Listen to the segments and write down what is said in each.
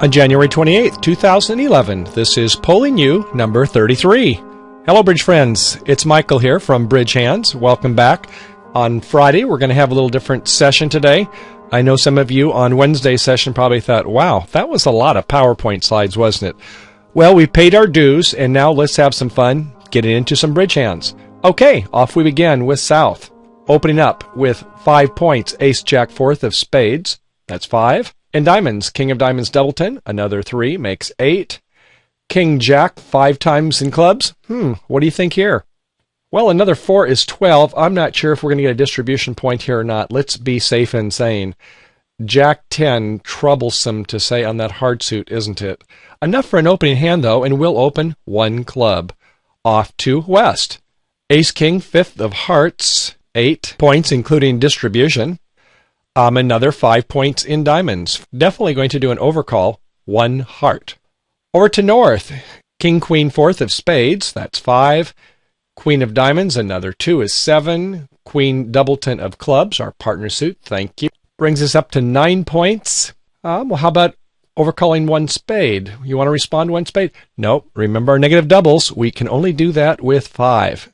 On January 28th, 2011, this is Polling You number 33. Hello, Bridge friends. It's Michael here from BridgeHands. Welcome back. On Friday, we're going to have a little different session today. I know some of you on Wednesday's session probably thought, wow, that was a lot of PowerPoint slides, wasn't it? Well, we paid our dues, and now let's have some fun getting into some BridgeHands. Okay, off we begin with South. Opening up with 5 points, Ace, Jack, fourth of spades. That's 5. And diamonds, King of Diamonds, Doubleton, another 3, makes 8. King, Jack, 5 times in clubs. What do you think here? Well, another 4 is 12. I'm not sure if we're going to get a distribution point here or not. Let's be safe and sane. Jack 10, troublesome to say on that hard suit, isn't it? Enough for an opening hand, though, and we'll open 1 club. Off to West. Ace, King, fifth of hearts, 8 points, including distribution. Another 5 points in diamonds. Definitely going to do an overcall, 1 heart. Over to North. King, Queen, fourth of spades, that's 5. Queen of diamonds, another 2 is 7. Queen, Doubleton of clubs, our partner suit, thank you. Brings us up to 9 points. Well, how about overcalling 1 spade? You want to respond 1 spade? Nope. Remember our negative doubles. We can only do that with 5.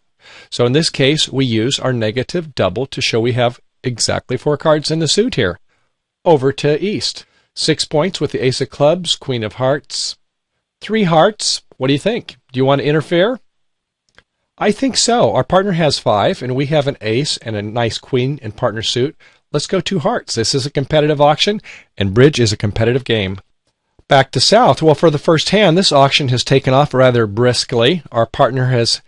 So in this case, we use our negative double to show we have exactly 4 cards in the suit here. Over to East. 6 points with the Ace of clubs, Queen of hearts. 3 hearts. What do you think? Do you want to interfere? I think so. Our partner has 5, and we have an ace and a nice queen in partner suit. Let's go 2 hearts. This is a competitive auction, and bridge is a competitive game. Back to South. Well, for the first hand, this auction has taken off rather briskly. Our partner has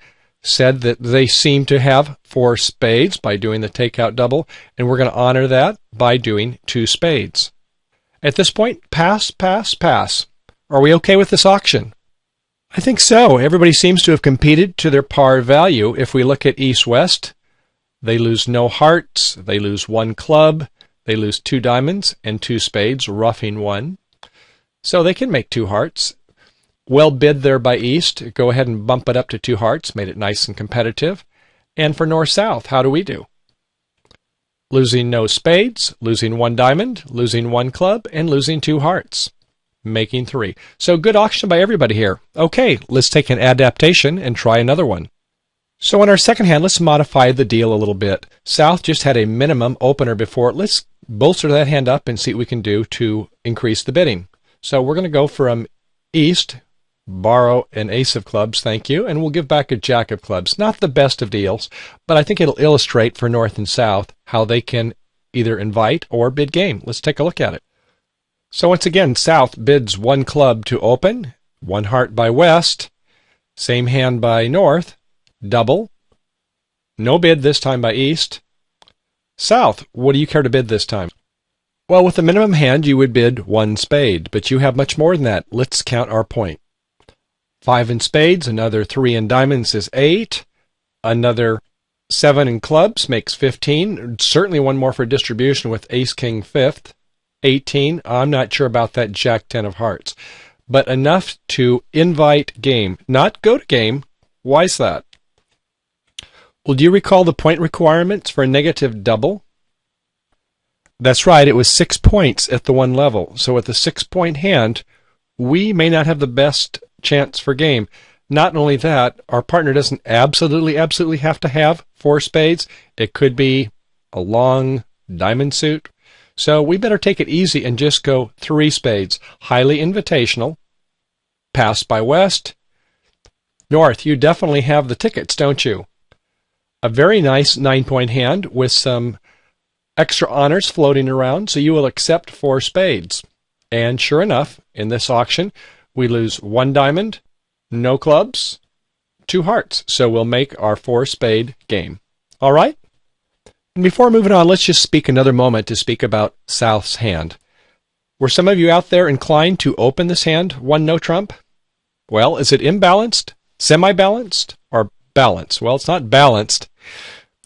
said that they seem to have 4 spades by doing the takeout double, and we're going to honor that by doing 2 spades. At this point, pass, pass, pass. Are we okay with this auction? I think so. Everybody seems to have competed to their par value. If we look at East-West, they lose no hearts, they lose 1 club, they lose 2 diamonds and 2 spades, roughing 1. So they can make 2 hearts. Well bid there by East. Go ahead and bump it up to 2 hearts, made it nice and competitive. And for North-South, how do we do? Losing no spades, losing 1 diamond, losing 1 club, and losing 2 hearts, making 3. So good auction by everybody here. Okay, let's take an adaptation and try another one. So in our second hand, let's modify the deal a little bit. South just had a minimum opener before. Let's bolster that hand up and see what we can do to increase the bidding. So we're going to go from East, borrow an Ace of clubs, thank you, and we'll give back a Jack of clubs. Not the best of deals, but I think it'll illustrate for North and South how they can either invite or bid game. Let's take a look at it. So once again, South bids 1 club to open, 1 heart by West, same hand by North, double, no bid this time by East. South, what do you care to bid this time? Well, with the minimum hand, you would bid 1 spade, but you have much more than that. Let's count our point. 5 in spades, another 3 in diamonds is 8, another 7 in clubs makes 15, certainly 1 more for distribution with Ace, King, fifth, 18. I'm not sure about that Jack 10 of hearts, but enough to invite game, not go to game. Why is that? Well, do you recall the point requirements for a negative double? That's right, it was 6 points at the 1 level. So with a 6-point hand, we may not have the best chance for game. Not only that, our partner doesn't absolutely have to have 4 spades. It could be a long diamond suit. So we better take it easy and just go 3 spades. Highly invitational. Pass by West. North, you definitely have the tickets, don't you? A very nice 9-point hand with some extra honors floating around, so you will accept 4 spades. And sure enough, in this auction, we lose 1 diamond, no clubs, 2 hearts. So we'll make our 4 spade game. All right? And before moving on, let's just speak another moment to speak about South's hand. Were some of you out there inclined to open this hand, 1 no trump? Well, is it imbalanced, semi-balanced, or balanced? Well, it's not balanced.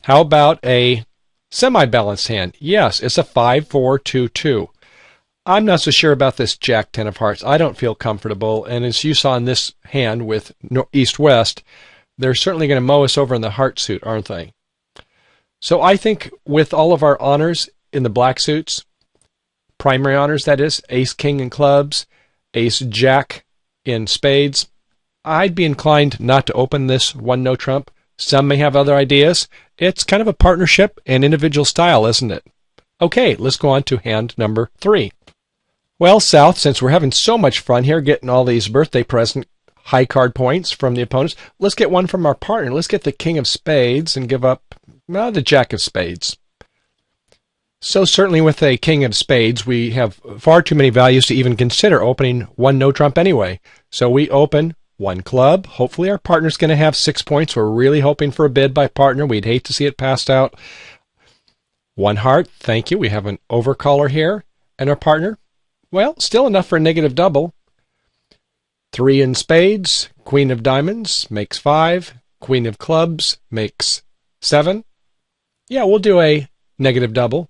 How about a semi-balanced hand? Yes, it's a 5-4-2-2. I'm not so sure about this Jack 10 of hearts. I don't feel comfortable, and as you saw in this hand with East-West, they're certainly going to mow us over in the heart suit, aren't they? So I think with all of our honors in the black suits, primary honors, that is, ace, king, and clubs, ace jack in spades. I'd be inclined not to open this one no trump. Some may have other ideas. It's kind of a partnership and individual style, isn't it? Okay, let's go on to hand number 3. Well, South, since we're having so much fun here getting all these birthday present high card points from the opponents, let's get one from our partner. Let's get the king of spades and give up the jack of spades. So certainly with a king of spades, we have far too many values to even consider opening one no trump anyway. So we open one club. Hopefully our partner's going to have 6 points. We're really hoping for a bid by partner. We'd hate to see it passed out. One heart. Thank you. We have an overcaller here. And our partner, well, still enough for a negative double. 3 in spades. Queen of diamonds makes 5. Queen of clubs makes 7. Yeah, we'll do a negative double.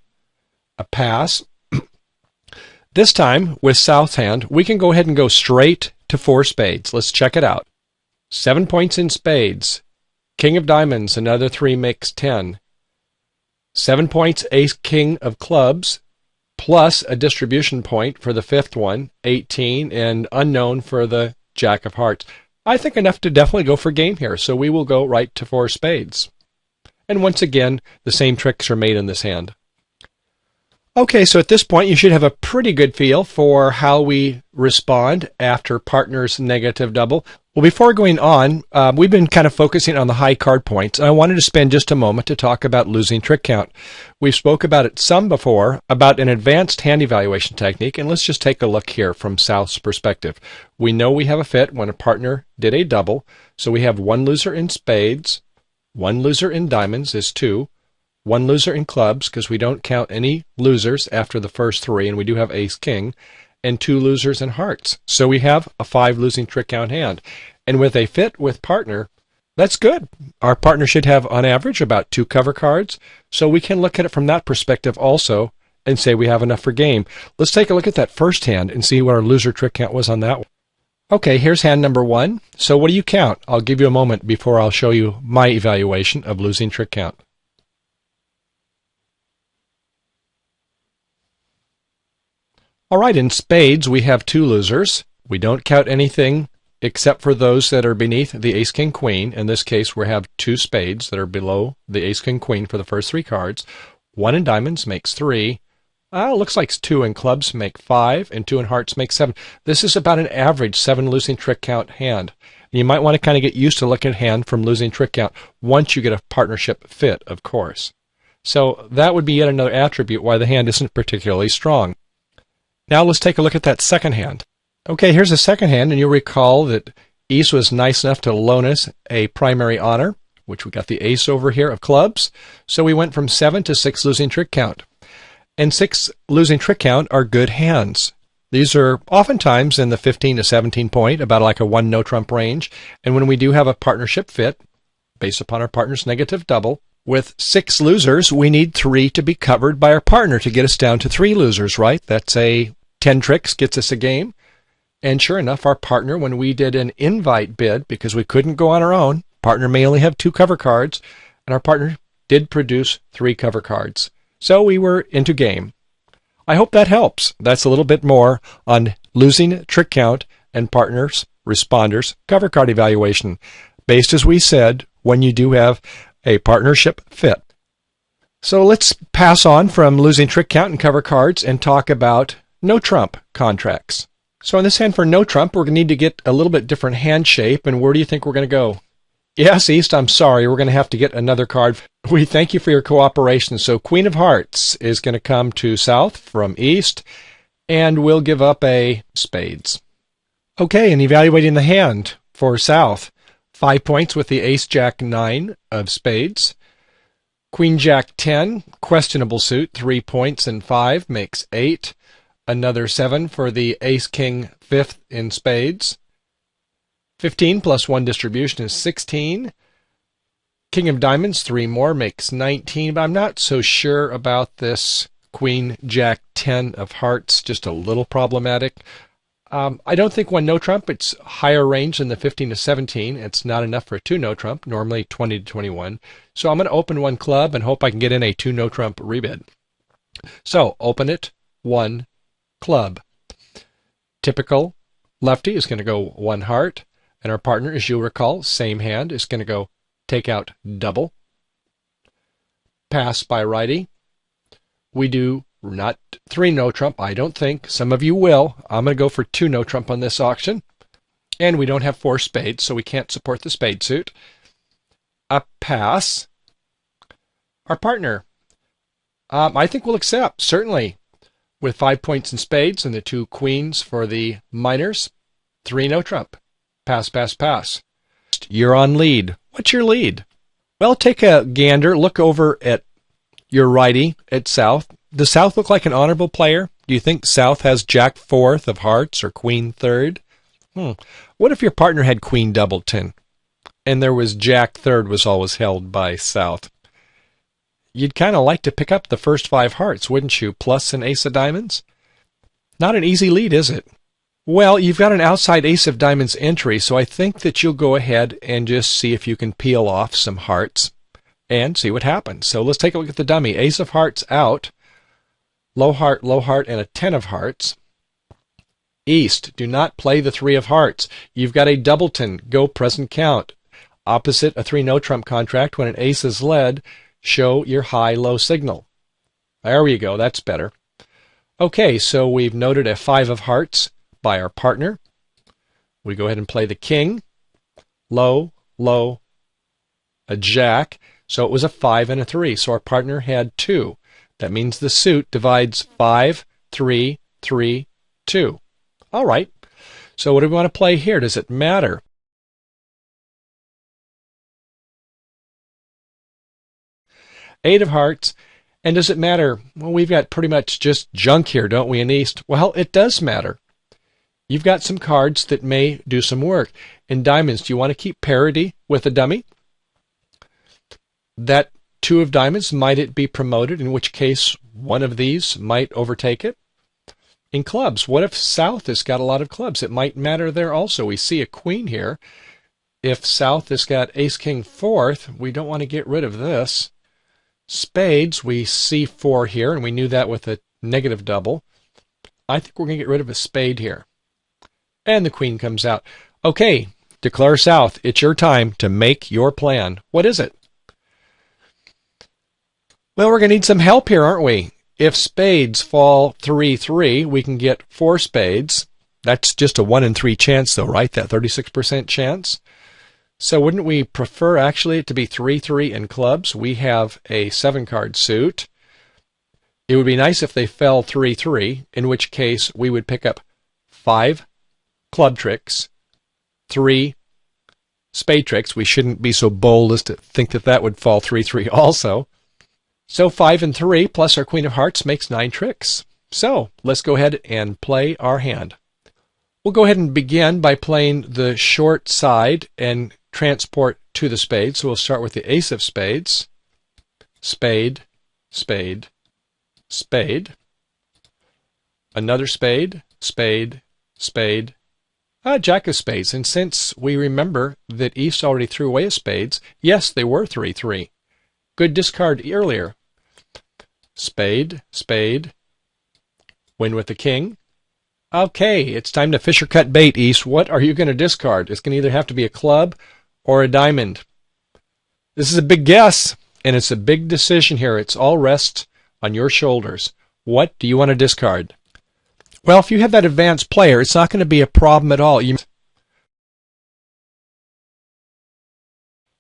A pass. This time, with South hand, we can go ahead and go straight to 4 spades. Let's check it out. 7 points in spades. King of diamonds, another 3 makes 10. 7 points, ace king of clubs, plus a distribution point for the 5th one, 18, and unknown for the jack of hearts. I think enough to definitely go for game here, so we will go right to 4 spades. And once again, the same tricks are made in this hand. Okay, so at this point you should have a pretty good feel for how we respond after partner's negative double. Well, before going on, we've been kind of focusing on the high card points, and I wanted to spend just a moment to talk about losing trick count. We've spoke about it some before, about an advanced hand evaluation technique, and let's just take a look here from South's perspective. We know we have a fit when a partner did a double, so we have 1 loser in spades, 1 loser in diamonds is 2, 1 loser in clubs, because we don't count any losers after the first 3, and we do have ace-king, and 2 losers in hearts. So we have a 5 losing trick count hand. And with a fit with partner, that's good. Our partner should have, on average, about 2 cover cards, so we can look at it from that perspective also and say we have enough for game. Let's take a look at that first hand and see what our loser trick count was on that one. Okay, here's hand number 1. So what do you count? I'll give you a moment before I'll show you my evaluation of losing trick count. All right, in spades, we have 2 losers. We don't count anything except for those that are beneath the ace-king-queen. In this case, we have 2 spades that are below the ace-king-queen for the first 3 cards. 1 in diamonds makes 3. Looks like 2 in clubs make 5, and 2 in hearts make 7. This is about an average 7 losing trick count hand. You might want to kind of get used to looking at hand from losing trick count once you get a partnership fit, of course. So that would be yet another attribute why the hand isn't particularly strong. Now let's take a look at that second hand. Okay, here's the second hand, and you'll recall that East was nice enough to loan us a primary honor, which we got the ace over here of clubs. So we went from 7 to 6 losing trick count. And 6 losing trick count are good hands. These are oftentimes in the 15 to 17 point, about like a 1 no trump range. And when we do have a partnership fit, based upon our partner's negative double, with 6 losers, we need 3 to be covered by our partner to get us down to 3 losers, right? That's a 10 tricks gets us a game. And sure enough, our partner, when we did an invite bid, because we couldn't go on our own, partner may only have 2 cover cards, and our partner did produce 3 cover cards. So we were into game. I hope that helps. That's a little bit more on losing trick count and partners, responders, cover card evaluation, based, as we said, when you do have a partnership fit. So let's pass on from losing trick count and cover cards and talk about no trump contracts. So in this hand for no trump, we're going to need to get a little bit different hand shape, and where do you think we're going to go? Yes, East, I'm sorry, we're going to have to get another card. We thank you for your cooperation. So Queen of Hearts is going to come to South from East, and we'll give up a spades. Okay, and evaluating the hand for South, 5 points with the ace-jack-9 of spades. Queen-jack-10, questionable suit, 3 points and 5 makes 8. Another 7 for the ace-king-5th in spades. 15 plus 1 distribution is 16. King of diamonds, 3 more makes 19, but I'm not so sure about this Queen-jack-10 of hearts, just a little problematic. I don't think 1 no trump. It's higher range than the 15 to 17. It's not enough for a 2 no trump, normally 20 to 21. So I'm going to open 1 club and hope I can get in a 2 no trump rebid. So open it, 1 club. Typical lefty is going to go one heart, and our partner, as you'll recall, same hand, is going to go take out double. Pass by righty. We do not 3 no trump, I don't think. Some of you will. I'm going to go for 2 no trump on this auction. And we don't have 4 spades, so we can't support the spade suit. A pass. Our partner, I think we'll accept, certainly. With 5 points in spades and the 2 queens for the minors. 3 no trump. Pass, pass, pass. You're on lead. What's your lead? Well, take a gander. Look over at your righty at South. Does South look like an honorable player? Do you think South has Jack 4th of hearts or Queen 3rd? What if your partner had Queen Doubleton and there was Jack 3rd was always held by South? You'd kind of like to pick up the first 5 hearts, wouldn't you? Plus an ace of diamonds? Not an easy lead, is it? Well, you've got an outside ace of diamonds entry, so I think that you'll go ahead and just see if you can peel off some hearts and see what happens. So let's take a look at the dummy. Ace of hearts out, low heart, and a 10 of hearts. East, do not play the 3 of hearts. You've got a doubleton, go present count. Opposite a 3 no trump contract, when an ace is led, show your high-low signal. There we go, that's better. Okay, so we've noted a 5 of hearts by our partner. We go ahead and play the king, low, low, a jack. So it was a 5 and a 3. So our partner had 2. That means the suit divides 5, 3, 3, 2. All right. So what do we want to play here? Does it matter? Eight of hearts. And does it matter? Well, we've got pretty much just junk here, don't we, in East? Well, it does matter. You've got some cards that may do some work. In diamonds, do you want to keep parity with a dummy? That 2 of diamonds, might it be promoted, in which case one of these might overtake it? In clubs, what if South has got a lot of clubs? It might matter there also. We see a queen here. If South has got ace, king, 4th, we don't want to get rid of this. Spades, we see 4 here, and we knew that with a negative double. I think we're going to get rid of a spade here. And the queen comes out. Okay, declare South. It's your time to make your plan. What is it? Well, we're going to need some help here, aren't we? If spades fall 3-3, we can get 4 spades. That's just a 1 in 3 chance, though, right? That 36% chance. So wouldn't we prefer, actually, it to be 3-3 in clubs? We have a 7-card suit. It would be nice if they fell 3-3, in which case we would pick up 5 club tricks, 3 spade tricks. We shouldn't be so bold as to think that that would fall 3-3 also. So 5 and 3 plus our queen of hearts makes 9 tricks. So let's go ahead and play our hand. We'll go ahead and begin by playing the short side and transport to the spade. So we'll start with the ace of spades. Spade, spade, spade. Another spade, spade, spade. Jack of spades. And since we remember that East already threw away a spades, yes, they were 3-3. Good discard earlier. Spade, spade. Win with the king. Okay, it's time to fish or cut bait, East. What are you going to discard? It's going to either have to be a club or a diamond. This is a big guess, and it's a big decision here. It's all rests on your shoulders. What do you want to discard? Well, if you have that advanced player, it's not going to be a problem at all.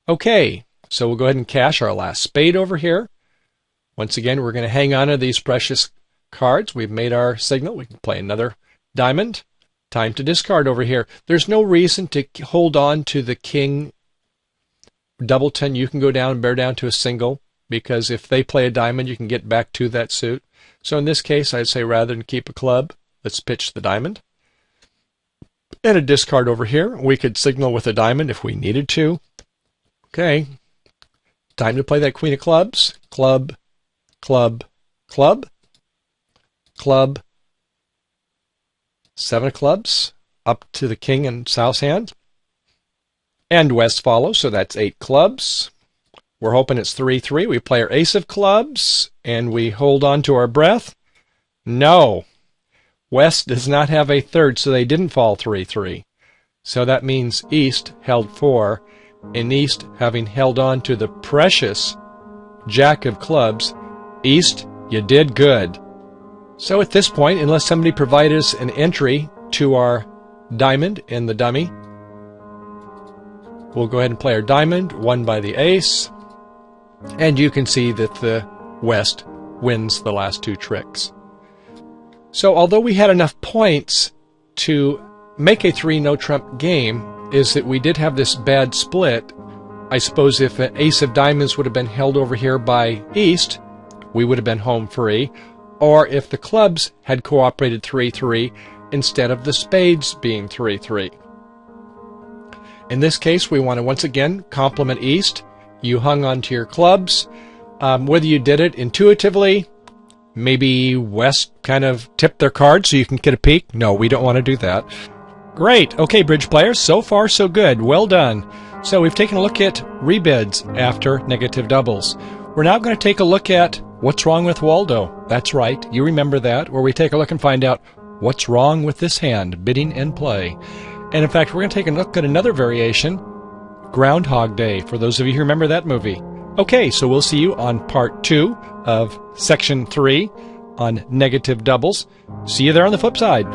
Okay, so we'll go ahead and cash our last spade over here. Once again, we're going to hang on to these precious cards. We've made our signal. We can play another diamond. Time to discard over here. There's no reason to hold on to the king doubleton. You can go down and bear down to a single, because if they play a diamond, you can get back to that suit. So in this case, I'd say rather than keep a club, let's pitch the diamond. And a discard over here. We could signal with a diamond if we needed to. Okay. Time to play that queen of clubs. Club, club, club, club. 7 of clubs up to the king and South's hand. And West follows, so that's 8 clubs. We're hoping it's 3-3. We play our ace of clubs, and we hold on to our breath. No. West does not have a third, so they didn't fall 3-3. So that means East held 4, and East, having held on to the precious Jack of clubs, East, you did good. So at this point, unless somebody provided us an entry to our diamond in the dummy, we'll go ahead and play our diamond, won by the ace, and you can see that the West wins the last 2 tricks. So although we had enough points to make a 3 no-trump game, is that we did have this bad split. I suppose if an ace of diamonds would have been held over here by East, we would have been home free, or if the clubs had cooperated 3-3 instead of the spades being 3-3. In this case, we want to once again compliment East. You hung on to your clubs. Whether you did it intuitively, maybe West kind of tipped their cards so you can get a peek. No, we don't want to do that. Great. Okay, bridge players, so far so good. Well done. So we've taken a look at rebids after negative doubles. We're now going to take a look at what's wrong with Waldo. That's right, you remember that, where we take a look and find out what's wrong with this hand, bidding and play. And in fact, we're going to take a look at another variation, Groundhog Day, for those of you who remember that movie. Okay, so we'll see you on part 2 of section 3 on negative doubles. See you there on the flip side.